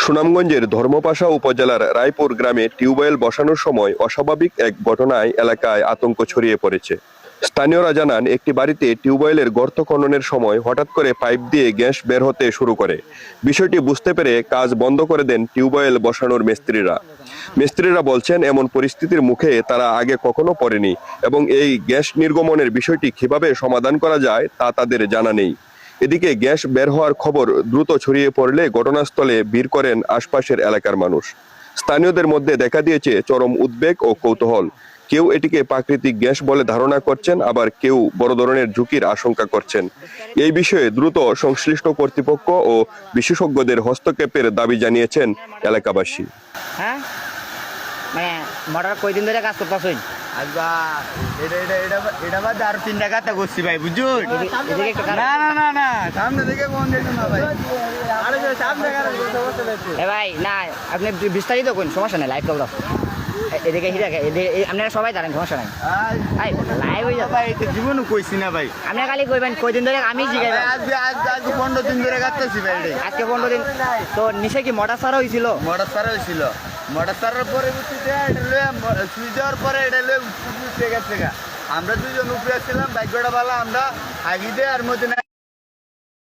সুনামগঞ্জের ধর্মপাশা উপজেলার রায়পুর গ্রামে টিউবওয়েল বসানোর সময় অস্বাভাবিক এক ঘটনায় এলাকায় আতঙ্ক ছড়িয়ে পড়েছে। স্থানীয়রা জানান, একটি বাড়িতে টিউবওয়েলের গর্ত খননের সময় হঠাৎ করে পাইপ দিয়ে গ্যাস বের হতে শুরু করে। বিষয়টি বুঝতে পেরে কাজ বন্ধ করে দেন টিউবওয়েল বসানোর মিস্ত্রিরা বলছেন, এমন পরিস্থিতির মুখে তারা আগে কখনো পড়েনি এবং এই গ্যাস নির্গমনের বিষয়টি কিভাবে সমাধান করা যায় তা তাদের জানা নেই। এদিকে গ্যাস বের হওয়ার খবর দ্রুত ছড়িয়ে পড়লে ঘটনাস্থলে ভিড় করেন আশপাশের এলাকার মানুষ। স্থানীয়দের মধ্যে দেখা দিয়েছে চরম উদ্বেগ ও কৌতূহল। কেউ এটিকে প্রাকৃতিক গ্যাস বলে ধারণা করছেন, আবার কেউ বড় ধরনের ঝুঁকির আশঙ্কা করছেন। এই বিষয়ে দ্রুত সংশ্লিষ্ট কর্তৃপক্ষ ও বিশেষজ্ঞদের হস্তক্ষেপের দাবি জানিয়েছেন এলাকাবাসী। হ্যাঁ, মানে মোটর কয়দিন ধরে কাজ করতেছেন? এটা বাদে আরো 3 টাকাতে করছি ভাই, বুঝুন। এদিকে একটু না না না না, সামনে থেকে কোন দেখুন না ভাই। আরে সামনে কারণ এ ভাই, না আপনি বিস্তারিত কোন সমস্যা নেই, লাইভ চলতো। এদিকে হিরা আপনারা সবাই জানেন, সমস্যা নাই। ভাই লাইভ হয়ে যাবে। ভাই এটা জীবনও কইছি না ভাই। আপনারা খালি কইবেন কয়দিন ধরে, আমি জিগাই আজকে 15 দিন ধরে কাটতেছি ভাই। আজকে 15 দিন। তো নিচে কি মোটর সারা হয়েছিল? মোটর সারা হয়েছিল, মোটর সারার পরে বুঝতে এটা লয়ে সুইচ দেওয়ার পরে এটা লয়ে উঠে গেছে। আমরা দুজন উপরে ছিলাম, ভাগ্যটা ভালো, আমরা আগিয়ে আর মধ্যে